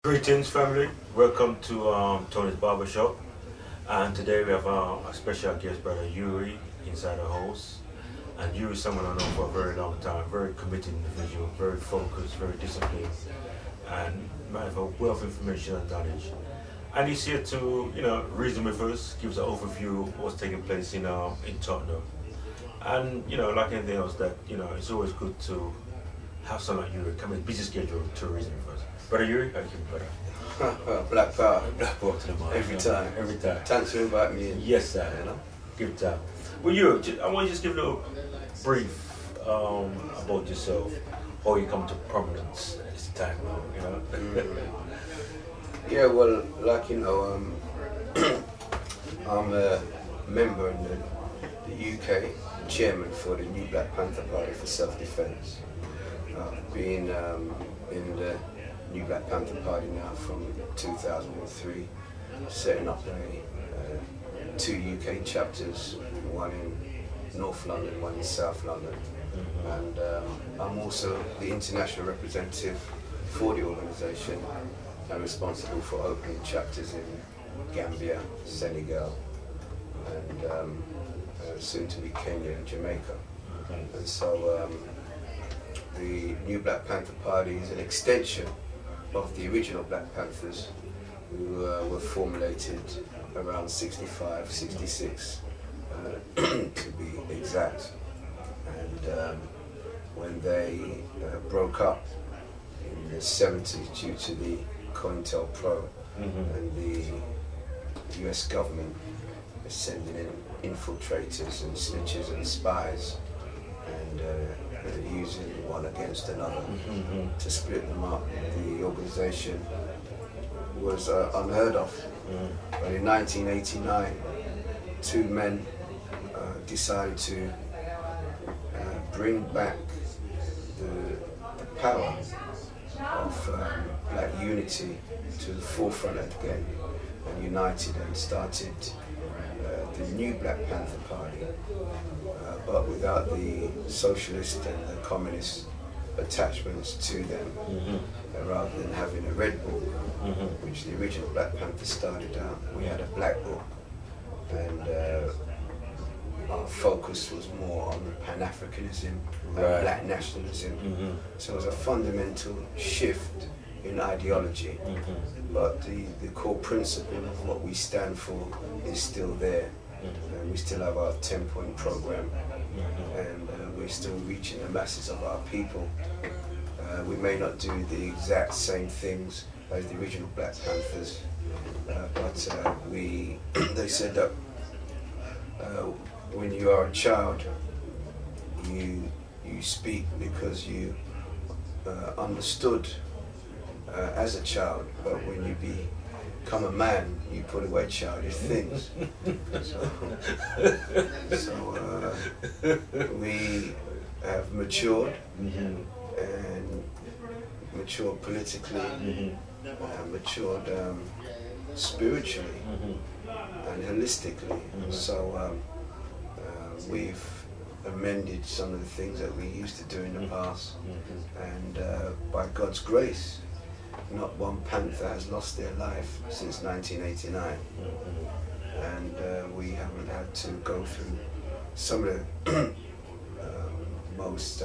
Greetings, family. Welcome to Tony's Barbershop. And today we have a special guest, brother Hughie, inside the house. And Hughie is someone I know for a very long time, very committed individual, very focused, very disciplined, and might have a wealth of information and knowledge. And he's here to, reason with us, give us an overview of what's taking place in Tottenham. And, like anything else, that, it's always good to have someone like Hughie come in busy schedule to reason with us. Brother Hughie, how you doing, brother? Black power. Black power to the mind. Every time. Every time. Thanks for inviting me in. Yes, sir. Give it time. Well, I want you to just give a little brief about yourself, how you come to prominence at this time now, Yeah, well, I'm a member in the UK, chairman for the New Black Panther Party for Self-Defense. Been in the New Black Panther Party now from 2003, setting up two UK chapters, one in North London, one in South London. And I'm also the international representative for the organisation. I'm responsible for opening chapters in Gambia, Senegal, and soon to be Kenya and Jamaica. And so the New Black Panther Party is an extension of the original Black Panthers, who were formulated around 65, 66 to be exact. And when they broke up in the 70s due to the COINTELPRO and the US government sending in infiltrators and snitches and spies and using one against another to split them up. The organisation was unheard of. But in 1989, two men decided to bring back the power of black unity to the forefront again, and united and started the new Black Panther Party, but without the socialist and the communist attachments to them. Rather than having a red book, which the original Black Panther started out, we had a black book, and our focus was more on Pan-Africanism and black nationalism. So it was a fundamental shift in ideology, but the core principle of what we stand for is still there. We still have our 10-point program, and we're still reaching the masses of our people. We may not do the exact same things as the original Black Panthers, but they said that when you are a child, you speak because you understood as a child, but when you become a man, you put away childish things. So we have matured, and matured politically, matured spiritually and holistically. So we've amended some of the things that we used to do in the past, and by God's grace, not one Panther has lost their life since 1989, and we haven't had to go through some of the most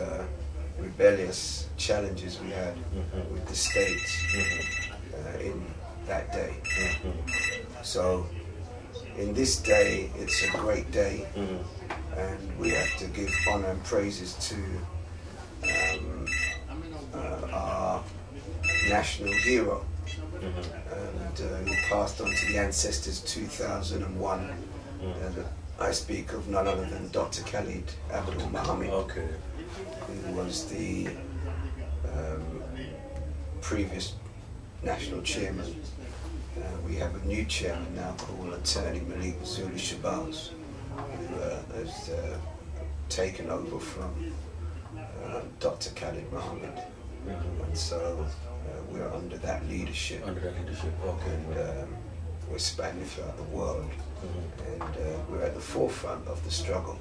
rebellious challenges we had with the state in that day. So in this day, it's a great day, and we have to give honor and praises to our national hero, and who passed on to the ancestors 2001. And I speak of none other than Dr. Khalid Abdul Muhammad, who was the previous national chairman. We have a new chairman now called Attorney Malik Zulu Shabazz, who has taken over from Dr. Khalid Muhammad. And so we're under that leadership. And we're spanning throughout the world. And we're at the forefront of the struggle.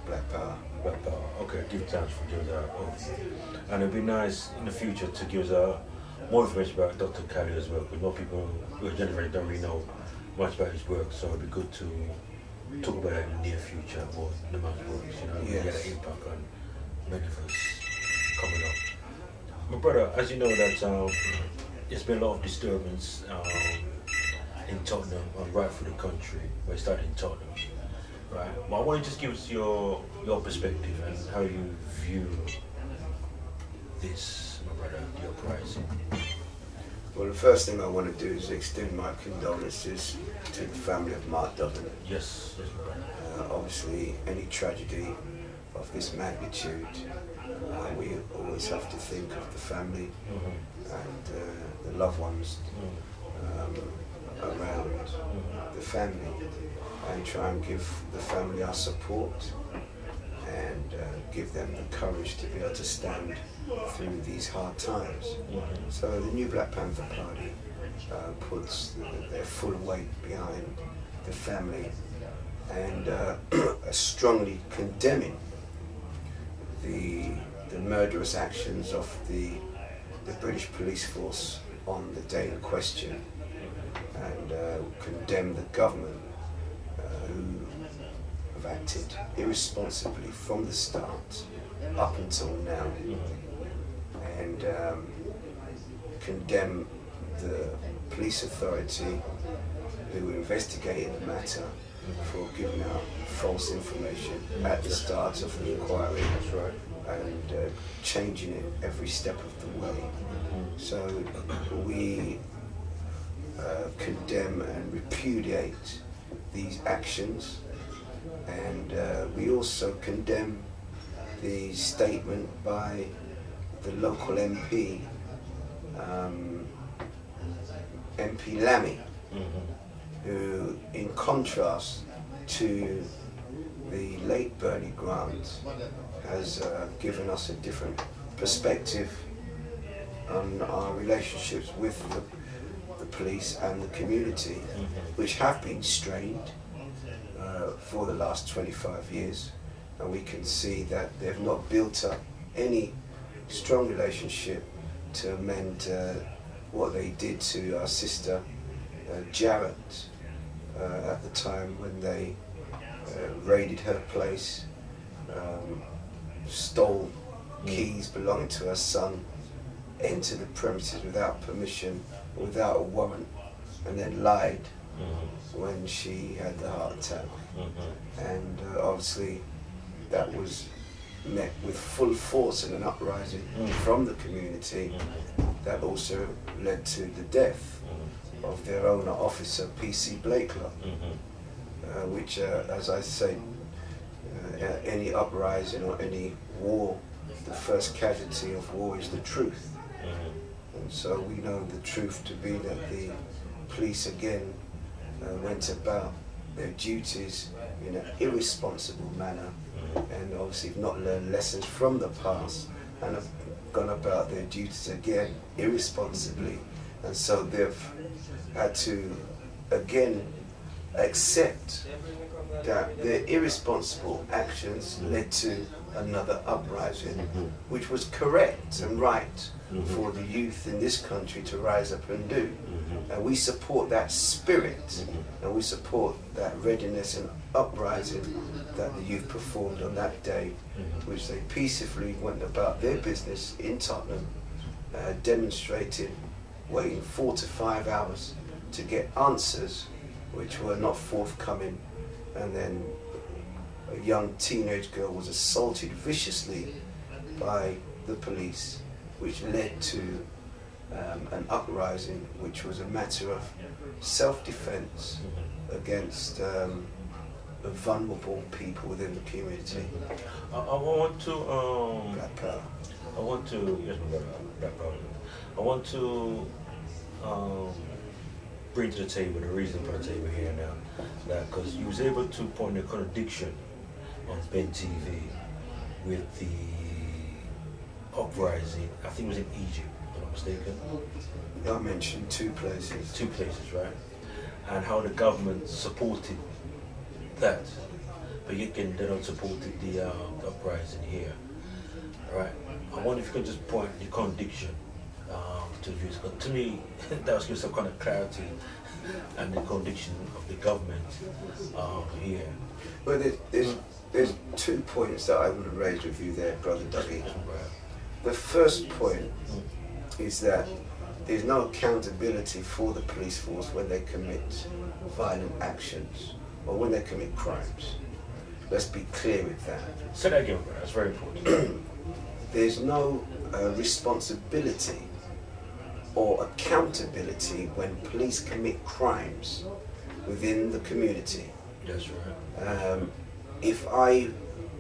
Black power. Black power. Okay, give thanks for giving that overview. And it'd be nice in the future to give us more information about Dr. Kali as well, because more people who generally don't really know much about his work, so it'd be good to talk about it in the near future, what the man's works, you know, Yes. get an impact on many of us coming up. My brother, as you know that there's been a lot of disturbance in Tottenham and right through the country. We started in Tottenham, right? But I want you to just give us your perspective and how you view this, my brother, the uprising. Well, the first thing I want to do is extend my condolences to the family of Mark Dublin. Yes, yes, my brother. Obviously, any tragedy of this magnitude, we always have to think of the family and the loved ones around the family, and try and give the family our support and give them the courage to be able to stand through these hard times. So the New Black Panther Party puts their full weight behind the family and are strongly condemning the murderous actions of the British police force on the day in question, and condemn the government who have acted irresponsibly from the start up until now, and condemn the police authority who investigated the matter for giving out false information at the start of the inquiry. That's right. And changing it every step of the way. So we condemn and repudiate these actions, and we also condemn the statement by the local MP, MP Lammy, who, in contrast to the late Bernie Grant, has given us a different perspective on our relationships with the police and the community, which have been strained for the last 25 years. And we can see that they've not built up any strong relationship to amend what they did to our sister Jarrett at the time when they raided her place, stole keys belonging to her son, entered the premises without permission, without a warrant, and then lied when she had the heart attack. And obviously that was met with full force in an uprising from the community that also led to the death of their owner officer, PC Blakelow, which, as I say, any uprising or any war, the first casualty of war is the truth. And so we know the truth to be that the police again went about their duties in an irresponsible manner, and obviously have not learned lessons from the past and have gone about their duties again irresponsibly. And so they've had to again accept that their irresponsible actions led to another uprising, which was correct and right for the youth in this country to rise up and do. And we support that spirit, and we support that readiness and uprising that the youth performed on that day, which they peacefully went about their business in Tottenham, demonstrating, waiting 4 to 5 hours to get answers which were not forthcoming. And then a young teenage girl was assaulted viciously by the police, which led to an uprising, which was a matter of self-defense against vulnerable people within the community. I want to Black power. I want to yes, Black power. I want to bring to the table the reason for the table here now, that because you was able to point a contradiction on Ben TV with the uprising. I think it was in Egypt, if I'm not mistaken. I mentioned 2 places. 2 places, right? And how the government supported that, but yet again they don't support the uprising here, right? I wonder if you could just point the contradiction two views. But to me, that was give some kind of clarity and the conviction of the government here. Well, there's 2 points that I would have raised with you there, Brother Dougie. The first point is that there's no accountability for the police force when they commit violent actions or when they commit crimes. Let's be clear with that. Say that again, bro. That's very important. There's no responsibility or accountability when police commit crimes within the community. That's right. If I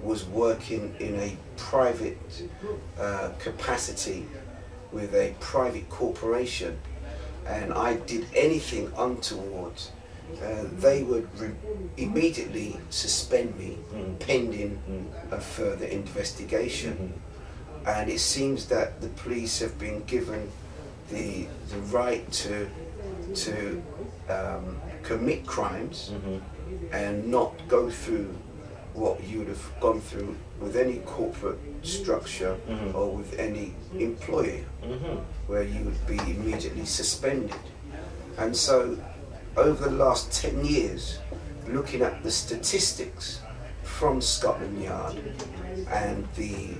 was working in a private capacity with a private corporation and I did anything untoward, they would immediately suspend me pending a further investigation. And it seems that the police have been given the right to commit crimes and not go through what you would have gone through with any corporate structure or with any employee, where you would be immediately suspended. And so over the last 10 years, looking at the statistics from Scotland Yard and the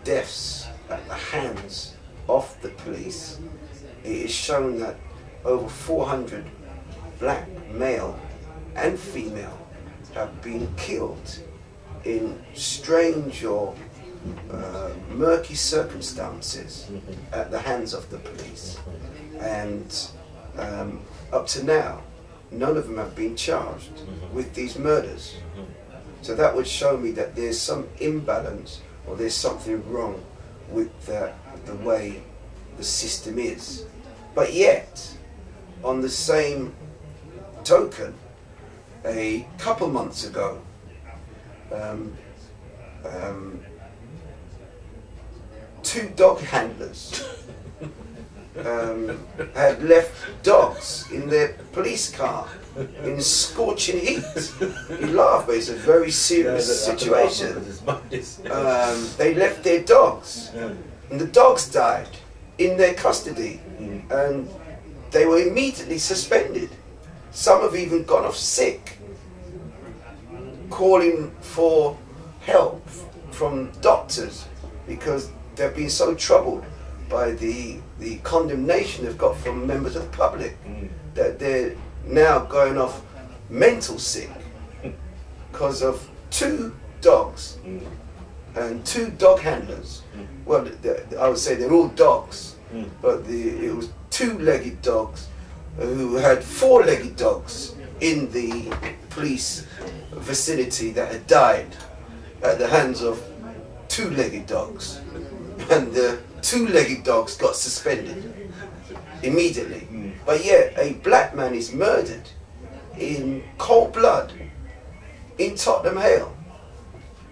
deaths at the hands of the police, it is shown that over 400 black male and female have been killed in strange or murky circumstances at the hands of the police. And up to now, none of them have been charged with these murders. So that would show me that there's some imbalance or there's something wrong with the way the system is. But yet, on the same token, a couple months ago, two dog handlers had left dogs in their police car in scorching heat. You laugh, but it's a very serious situation. They left their dogs, and the dogs died in their custody, and they were immediately suspended. Some have even gone off sick, calling for help from doctors because they've been so troubled by the condemnation they've got from members of the public that they're now going off mental sick because of two dogs and two dog handlers. Well, I would say they're all dogs, but it was two-legged dogs who had four-legged dogs in the police vicinity that had died at the hands of two-legged dogs, and the two-legged dogs got suspended immediately. But yet a black man is murdered in cold blood in Tottenham Hale,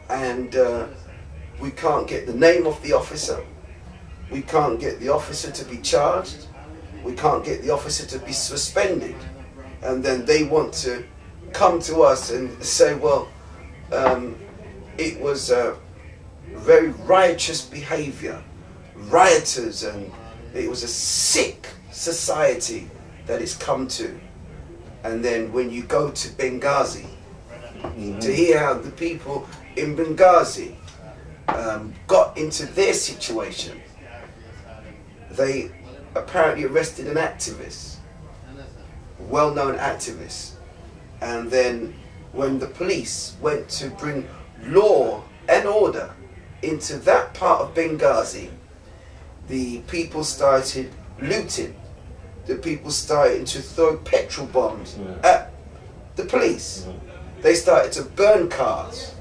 and we can't get the name of the officer, we can't get the officer to be charged, we can't get the officer to be suspended, and then they want to come to us and say, well, it was very riotous behavior, rioters, and it was a sick society that it's come to. And then when you go to Benghazi to hear how the people in Benghazi got into their situation, they apparently arrested an activist, well-known activist, and then when the police went to bring law and order into that part of Benghazi, the people started looting, the people started to throw petrol bombs at the police, they started to burn cars,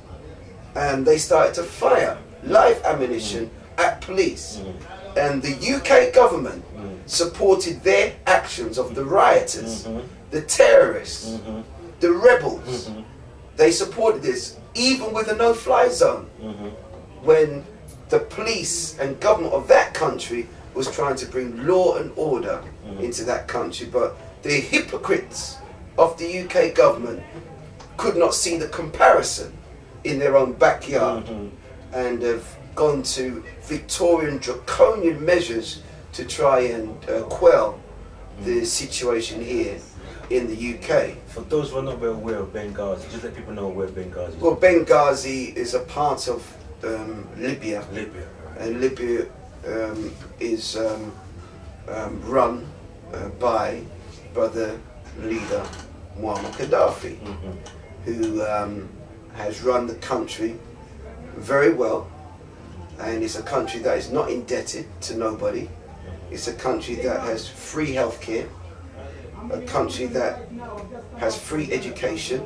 and they started to fire live ammunition at police. And the UK government supported their actions of the rioters, the terrorists, the rebels. They supported this, even with a no-fly zone, when the police and government of that country was trying to bring law and order into that country. But the hypocrites of the UK government could not see the comparison in their own backyard, and have gone to Victorian draconian measures to try and quell the situation here in the UK. For those who are not very aware of Benghazi, just let people know where Benghazi is. Well, Benghazi is a part of Libya. Libya. Right. And Libya is run by brother leader Muammar Gaddafi, who has run the country very well, and it's a country that is not indebted to nobody. It's a country that has free healthcare, a country that has free education,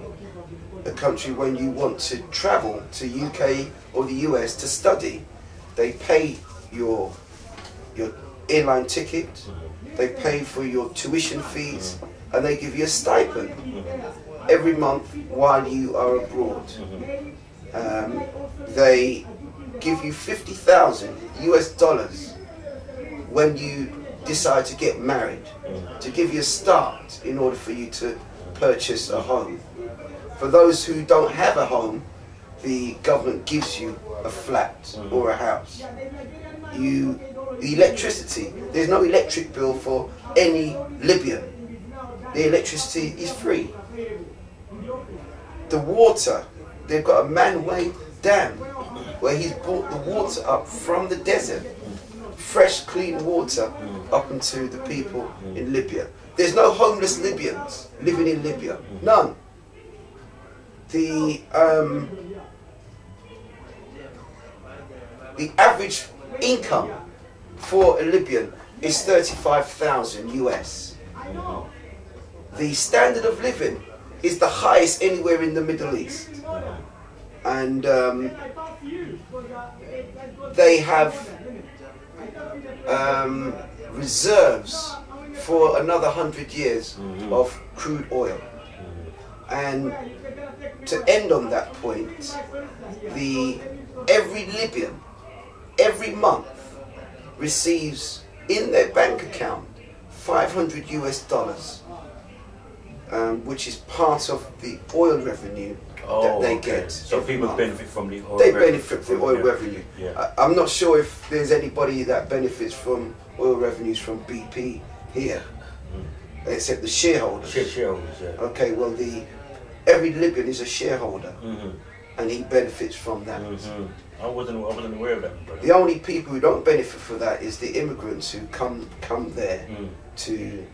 a country when you want to travel to UK or the US to study, they pay your airline ticket, they pay for your tuition fees, and they give you a stipend every month while you are abroad. They give you 50,000 US dollars when you decide to get married, to give you a start in order for you to purchase a home. For those who don't have a home, the government gives you a flat or a house. Electricity, there's no electric bill for any Libyan. The electricity is free. The water, they've got a man-made dam where he's brought the water up from the desert, fresh, clean water up into the people in Libya. There's no homeless Libyans living in Libya, none. The average income for a Libyan is 35,000 US. The standard of living is the highest anywhere in the Middle East. And they have reserves for another 100 years of crude oil. And to end on that point, every Libyan, every month, receives in their bank account 500 US dollars, which is part of the oil revenue that they get. So people benefit from the oil revenue. They revenue. benefit from oil revenue. Yeah. I'm not sure if there's anybody that benefits from oil revenues from BP here, except the shareholders. Shareholders, yeah. Okay, well, every Libyan is a shareholder, and he benefits from that. I wasn't aware of that, brother. The only people who don't benefit from that is the immigrants who come there to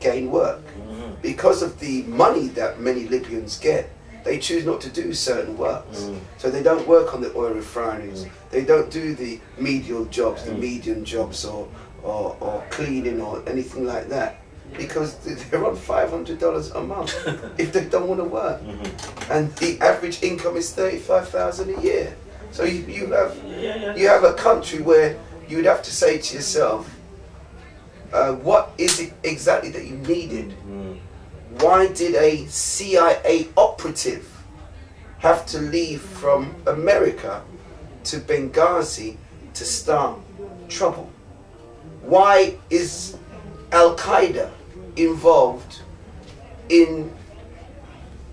gain work. Because of the money that many Libyans get, they choose not to do certain works. So they don't work on the oil refineries. They don't do the medial jobs, the median jobs, or cleaning or anything like that, because they're on $500 a month if they don't want to work. And the average income is 35,000 a year. So you have a country where you would have to say to yourself, what is it exactly that you needed? Why did a CIA operative have to leave from America to Benghazi to start trouble? Why is Al-Qaeda involved in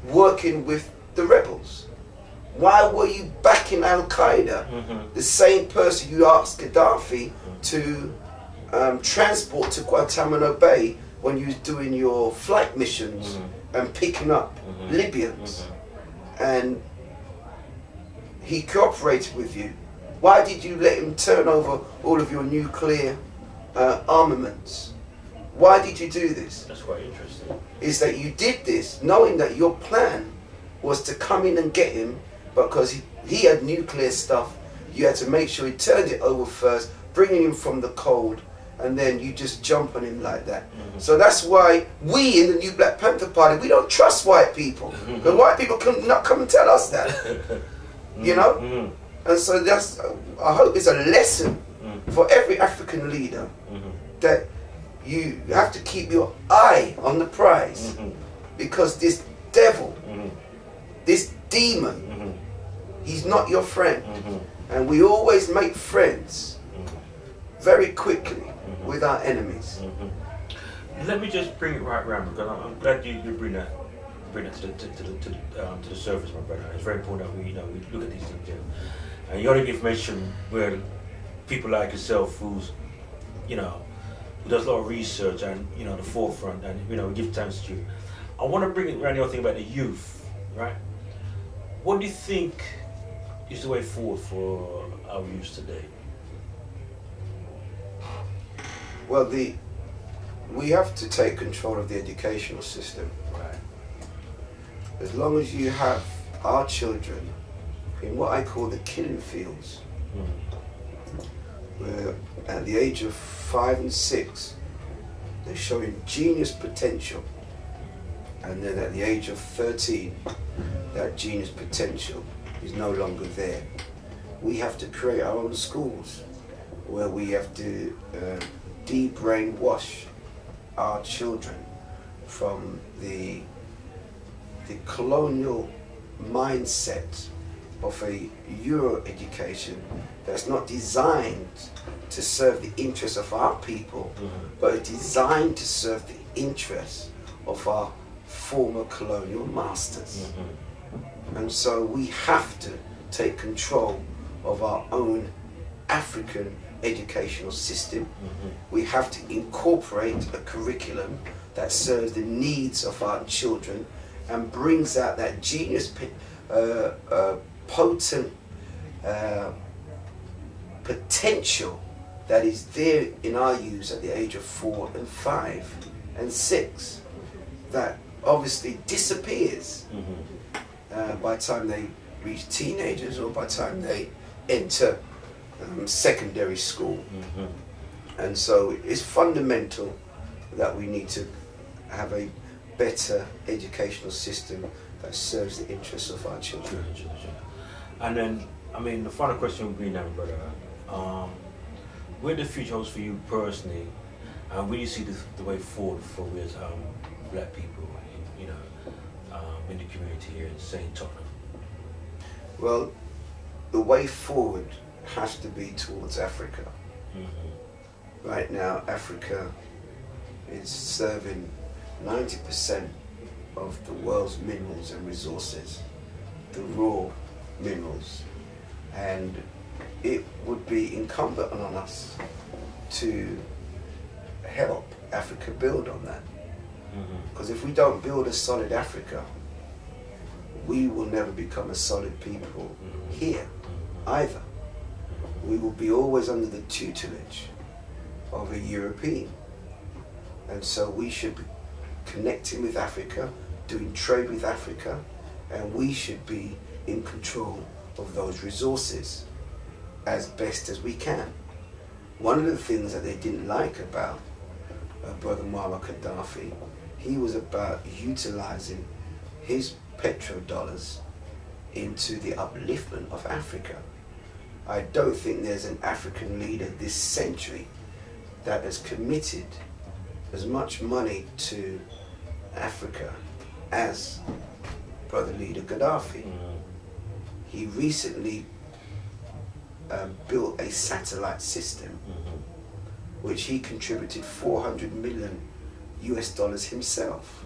working with the rebels? Why were you backing Al-Qaeda, the same person you asked Gaddafi to transport to Guantanamo Bay when you was doing your flight missions and picking up Libyans? And he cooperated with you. Why did you let him turn over all of your nuclear armaments? Why did you do this? That's quite interesting. Is that you did this knowing that your plan was to come in and get him, because he had nuclear stuff. You had to make sure he turned it over first, bringing him from the cold, and then you just jump on him like that. So that's why we in the New Black Panther Party, we don't trust white people, because white people can not come and tell us that. You know? And so that's, I hope it's a lesson for every African leader that you have to keep your eye on the prize, because this devil, this demon, he's not your friend. And we always make friends very quickly with our enemies. Let me just bring it right round, because I'm glad you bring that to the surface, my brother. It's very important that we look at these things. And you only information where people like yourself, who's who does a lot of research and, the forefront, and, we give thanks to you. I want to bring around your thing about the youth, right? What do you think is the way forward for our youth today? Well, we have to take control of the educational system. Right. As long as you have our children in what I call the killing fields, where at the age of 5 and 6, they're showing genius potential, and then at the age of 13, that genius potential is no longer there. We have to create our own schools where we have to de-brainwash our children from the colonial mindset of a Euro education that's not designed to serve the interests of our people, but it's designed to serve the interests of our former colonial masters. And so we have to take control of our own African educational system. We have to incorporate a curriculum that serves the needs of our children and brings out that genius, potent potential that is there in our youth at the age of 4 and 5 and 6, that obviously disappears by the time they reach teenagers or by the time they enter secondary school. And so it's fundamental that we need to have a better educational system that serves the interests of our children. And then, the final question would be now, brother, where the future holds for you personally, and where do you see the way forward for we as black people, in the community here in St. Tottenham? Well, the way forward has to be towards Africa. Right now, Africa is serving 90% of the world's minerals and resources, the raw minerals, and it would be incumbent on us to help Africa build on that. Because if we don't build a solid Africa, we will never become a solid people here either. We will be always under the tutelage of a European. And so we should be connecting with Africa, doing trade with Africa, and we should be in control of those resources as best as we can. One of the things that they didn't like about Brother Muammar Gaddafi, he was about utilizing his petrodollars into the upliftment of Africa. I don't think there's an African leader this century that has committed as much money to Africa as Brother Leader Gaddafi. He recently built a satellite system which he contributed $400 million himself,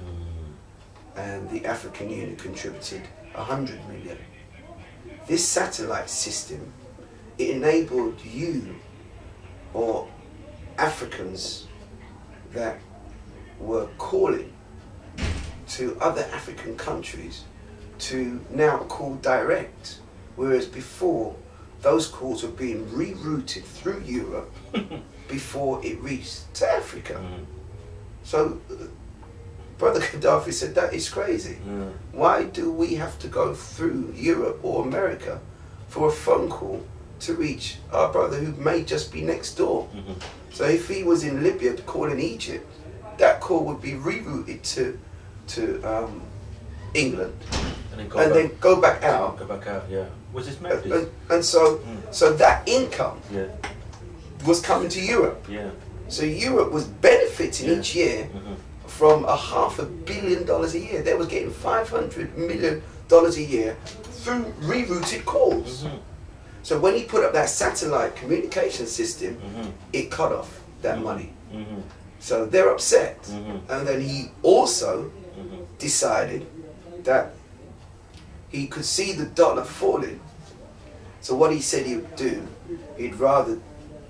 and the African Union contributed 100 million. This satellite system, it enabled you or Africans that were calling to other African countries to now call direct, whereas before those calls were being rerouted through Europe before it reached to Africa. So Brother Gaddafi said, that is crazy. Why do we have to go through Europe or America for a phone call to reach our brother who may just be next door? So if he was in Libya calling Egypt, that call would be rerouted to England, and then go back out. Yeah. Was this Methodist? And so that income was coming to Europe. Yeah. So Europe was benefiting each year from $500 million a year. They was getting $500 million a year through rerouted calls. So when he put up that satellite communication system, it cut off that money. So they're upset. And then he also decided that he could see the dollar falling. So what he said he would do, he'd rather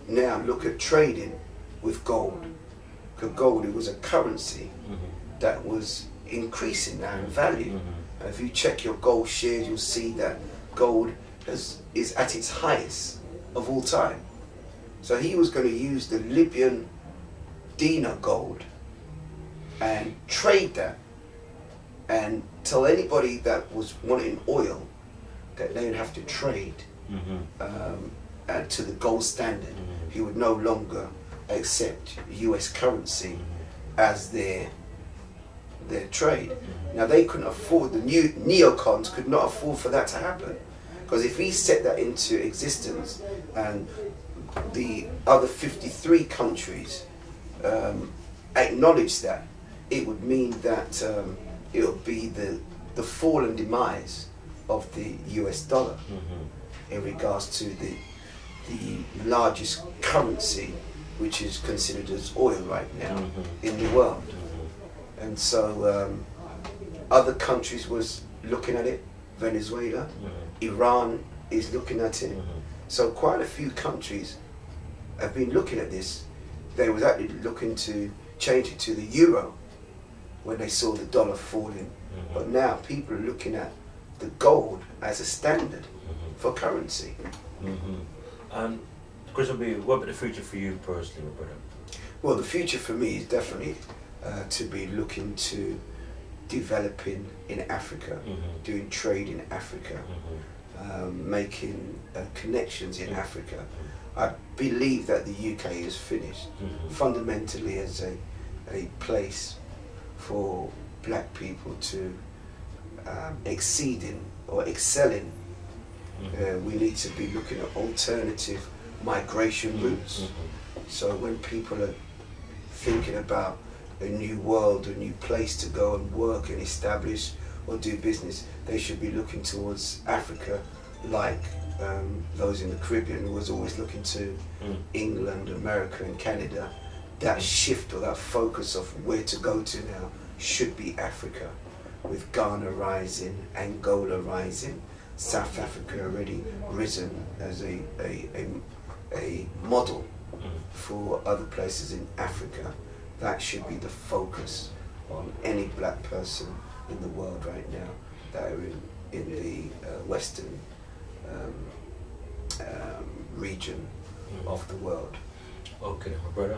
now look at trading with gold. Because gold, it was a currency that was increasing now in value. And if you check your gold shares, you'll see that gold is at its highest of all time. So he was going to use the Libyan dinar gold and trade that and tell anybody that was wanting oil that they would have to trade to the gold standard. He would no longer accept US currency as their trade. Now they couldn't afford, the new neocons could not afford for that to happen, because if he set that into existence and the other 53 countries acknowledged that, it would mean that it would be the fall and demise of the US dollar in regards to the largest currency, which is considered as oil right now in the world. And so other countries was looking at it. Venezuela, Iran is looking at it. So quite a few countries have been looking at this. They was actually looking to change it to the euro when they saw the dollar falling. But now people are looking at the gold as a standard for currency. And the question will be, what about the future for you personally, my brother? Well, the future for me is definitely to be looking to developing in Africa, doing trade in Africa, making connections in Africa. I believe that the UK is finished fundamentally as a place for black people to exceed in or excel in. We need to be looking at alternative migration routes. So when people are thinking about a new world, a new place to go and work and establish or do business, they should be looking towards Africa, like those in the Caribbean who was always looking to England, America and Canada. That shift or that focus of where to go to now should be Africa, with Ghana rising, Angola rising, South Africa already risen as a model for other places in Africa. That should be the focus on any black person in the world right now that are in the western region of the world. Okay, my brother.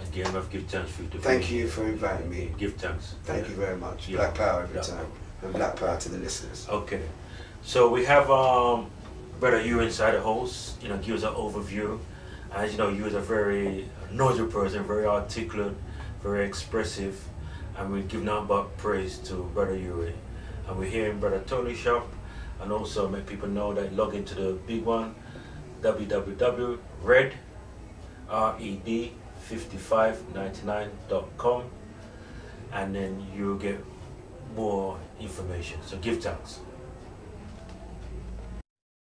Again, I have to give thanks for you. Thank you for inviting me. Give thanks. Thank you very much. Black power every time. And black power to the listeners. Okay. So we have brother you inside the house, give us an overview. As you know, you is a very noisy person, very articulate, very expressive, and we give nothing but praise to brother Hughie. And we're here in brother Tony's shop, and also make people know that log into the big one, www.red5599.com, and then you'll get more information. So give thanks.